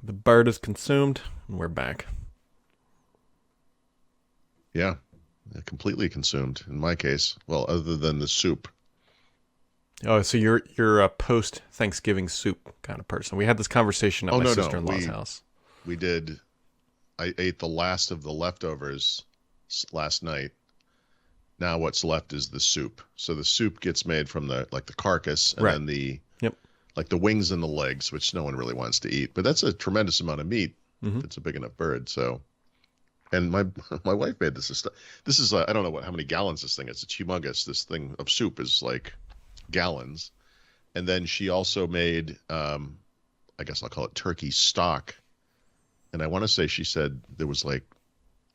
The bird is consumed, and we're back. Yeah, completely consumed in my case. Well, other than the soup. Oh, so you're a post Thanksgiving soup kind of person. We had this conversation at Oh my no, sister in law's we house. we did. I ate the last of the leftovers last night. Now what's left is the soup. So the soup gets made from the carcass and Right. then the Yep. like the wings and the legs, which no one really wants to eat. But that's a tremendous amount of meat Mm-hmm. if it's a big enough bird. So, and my my wife made this stuff. This is I don't know how many gallons this thing is. It's humongous. This thing of soup is like gallons. And then she also made I guess I'll call it turkey stock. And I want to say she said there was like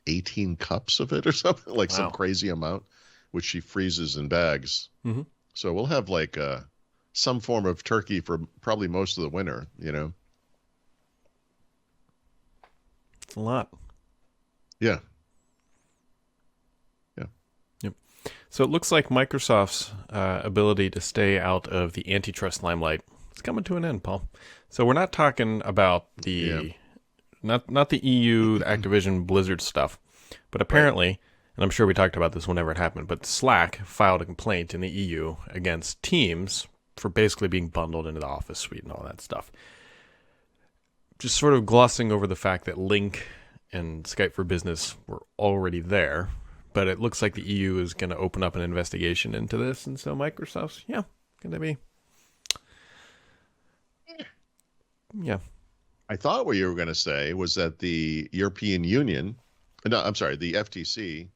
18 cups of it or something, like some Wow. crazy amount, which she freezes in bags. Mm-hmm. So we'll have like some form of turkey for probably most of the winter. It's a lot. Yeah. Yeah. Yep. So it looks like Microsoft's ability to stay out of the antitrust limelight is coming to an end, Paul. So we're not talking about Yeah. the not the EU, the Activision Blizzard stuff, but Right. apparently, and I'm sure we talked about this whenever it happened, but Slack filed a complaint in the EU against Teams for basically being bundled into the Office suite and all that stuff. Just sort of glossing over the fact that Link and Skype for Business were already there, but it looks like the EU is going to open up an investigation into this, and so Microsoft's, going to be, yeah. I thought what you were going to say was that the European Union, no, I'm sorry, the FTC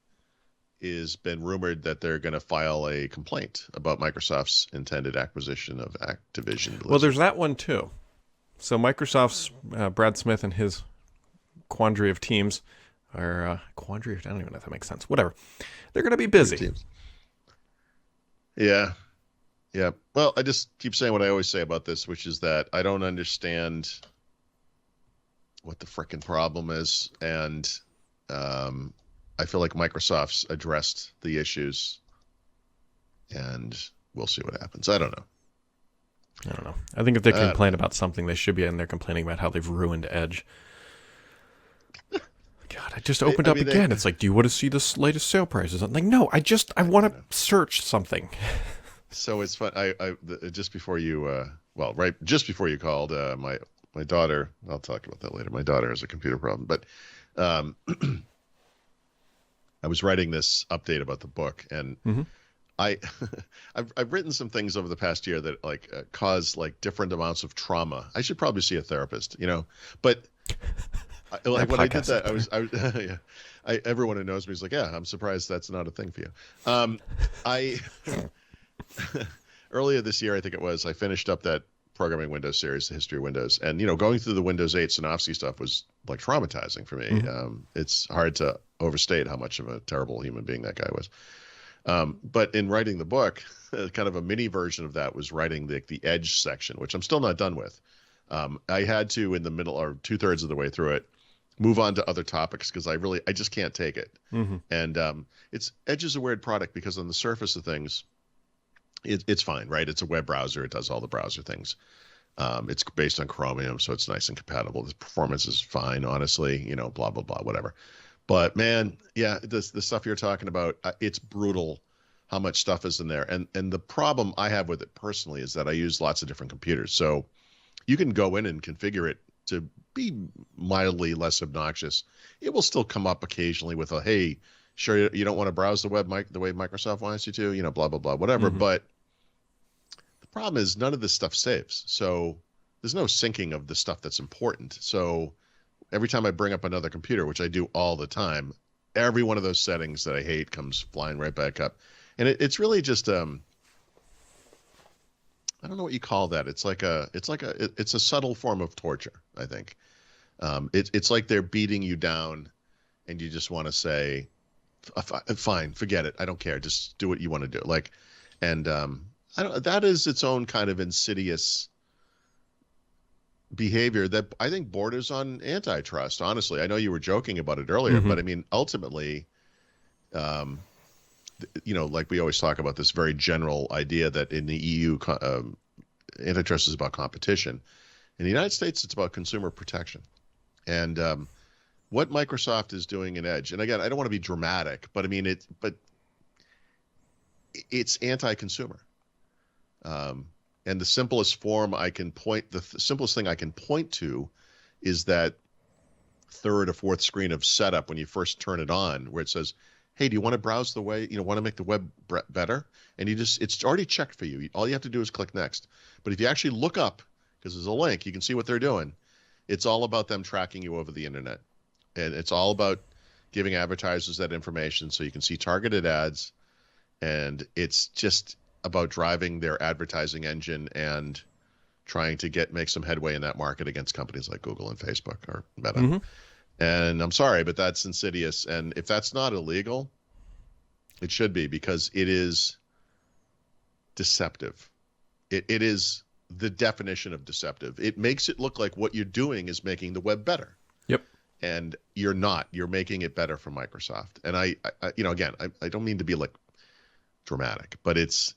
is been rumored that they're going to file a complaint about Microsoft's intended acquisition of Activision Well, Blizzard. there's that one too. So Microsoft's Brad Smith and his quandary of teams, or quandary, I don't even know if that makes sense. Whatever. They're going to be Your busy. teams. Yeah. Yeah. Well, I just keep saying what I always say about this, which is that I don't understand what the frickin' problem is. And um, I feel like Microsoft's addressed the issues and we'll see what happens. I don't know. I don't know. I think if they I don't complain know. about something, they should be in there complaining about how they've ruined Edge. God, I just opened I up mean, again. It's like, do you want to see the latest sale prices? I'm like, no, I want know. to search something. So it's fun. Just before you, right, just before you called, my daughter. I'll talk about that later. My daughter has a computer problem, but um, I was writing this update about the book, and Mm-hmm. I, I've written some things over the past year that cause like different amounts of trauma. I should probably see a therapist. But That like when I did podcast is that, better. yeah, everyone who knows me is like, yeah, I'm surprised that's not a thing for you. I earlier this year, I think it was, I finished up that programming Windows series, the history of Windows, and going through the Windows 8 Synopsy stuff was like traumatizing for me. Mm-hmm. It's hard to overstate how much of a terrible human being that guy was. But in writing the book, kind of a mini version of that was writing the Edge section, which I'm still not done with. I had to, in the middle or 2/3 of the way through it, move on to other topics because I just can't take it. Mm-hmm. And Edge is a weird product because on the surface of things, it's fine, right? It's a web browser. It does all the browser things. It's based on Chromium, so it's nice and compatible. The performance is fine, honestly, blah, blah, blah, whatever. But man, yeah, the stuff you're talking about, it's brutal how much stuff is in there. And the problem I have with it personally is that I use lots of different computers. So you can go in and configure it to be mildly less obnoxious. It will still come up occasionally with a, hey, sure, you don't want to browse the web the way Microsoft wants you to, blah, blah, blah, whatever. Mm-hmm. But the problem is none of this stuff saves. So there's no syncing of the stuff that's important. So every time I bring up another computer, which I do all the time, every one of those settings that I hate comes flying right back up. And it's really just I don't know what you call that. It's a subtle form of torture, I think. It's like they're beating you down and you just want to say, fine, forget it. I don't care. Just do what you want to do. And I don't, that is its own kind of insidious behavior that I think borders on antitrust. Honestly, I know you were joking about it earlier, Mm-hmm. but I mean, ultimately, like we always talk about this very general idea that in the EU, antitrust is about competition. In the United States, it's about consumer protection. And what Microsoft is doing in Edge, and again, I don't want to be dramatic, but I mean it's anti-consumer. And the simplest form I can point, the simplest thing I can point to, is that third or fourth screen of setup when you first turn it on, where it says, "Hey, do you want to browse the way, want to make the web better?" And it's already checked for you. All you have to do is click next. But if you actually look up, because there's a link, you can see what they're doing. It's all about them tracking you over the internet, and it's all about giving advertisers that information so you can see targeted ads, and it's just about driving their advertising engine and trying to make some headway in that market against companies like Google and Facebook or Meta. Mm-hmm. And I'm sorry, but that's insidious. And if that's not illegal, it should be, because it is deceptive. It is the definition of deceptive. It makes it look like what you're doing is making the web better. Yep. And you're not. You're making it better for Microsoft. And I again, I don't mean to be like dramatic, but it's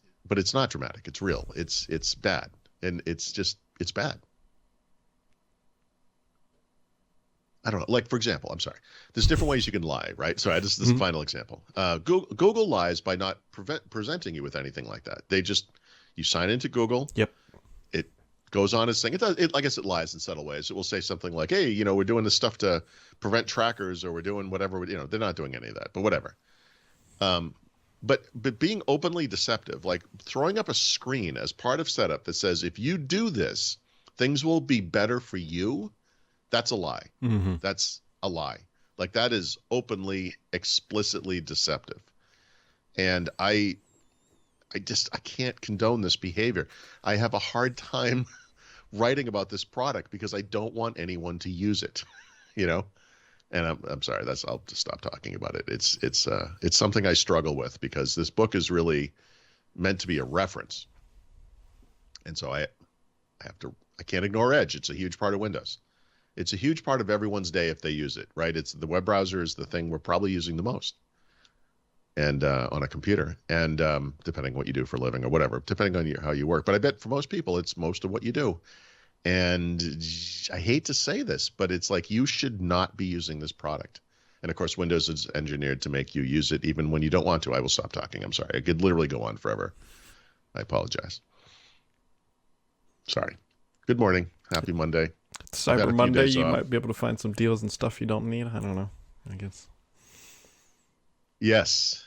not dramatic. It's real. It's bad. And it's bad. I don't know. Like, for example, I'm sorry. There's different ways you can lie, right? So this is the final example. Google lies by not presenting you with anything like that. You sign into Google. Yep. It goes on its thing. I guess it lies in subtle ways. It will say something like, "Hey, we're doing this stuff to prevent trackers, or we're doing whatever." They're not doing any of that, but whatever. But being openly deceptive, like throwing up a screen as part of setup that says, if you do this, things will be better for you, that's a lie. Mm-hmm. That's a lie. Like, that is openly, explicitly deceptive. And I can't condone this behavior. I have a hard time writing about this product because I don't want anyone to use it, And I'm sorry. I'll just stop talking about it. It's something I struggle with, because this book is really meant to be a reference, and so I can't ignore Edge. It's a huge part of Windows. It's a huge part of everyone's day if they use it, right? It's the web browser is the thing we're probably using the most, and on a computer, and depending on what you do for a living or whatever, depending on how you work. But I bet for most people, it's most of what you do. And I hate to say this, but it's like, you should not be using this product. And of course, Windows is engineered to make you use it even when you don't want to. I will stop talking. I'm sorry. I could literally go on forever. I apologize. Sorry. Good morning. Happy Monday. It's Cyber Monday. You might be able to find some deals and stuff you don't need. I don't know, I guess. Yes.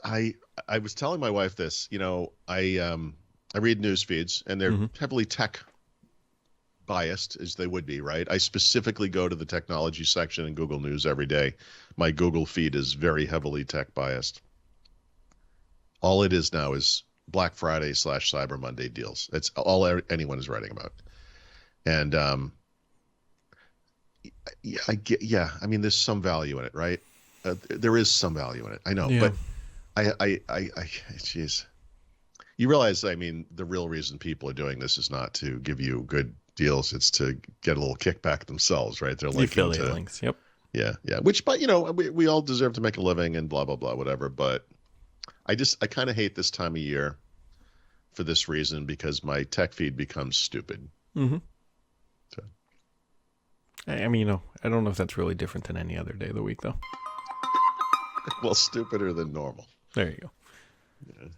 I was telling my wife this. I read news feeds, and they're heavily tech biased, as they would be, right? I specifically go to the technology section in Google News every day. My Google feed is very heavily tech biased. All it is now is Black Friday / Cyber Monday deals. That's all anyone is writing about. And I mean, there's some value in it, right? There is some value in it. I know, yeah. But geez, you realize, I mean, the real reason people are doing this is not to give you good deals. It's to get a little kickback themselves, right? They're linking affiliate links. Yep. Yeah. Which, but we all deserve to make a living and blah blah blah, whatever. But I kind of hate this time of year for this reason, because my tech feed becomes stupid. Mm-hmm. So. I mean, I don't know if that's really different than any other day of the week, though. Well, stupider than normal. There you go. Yeah.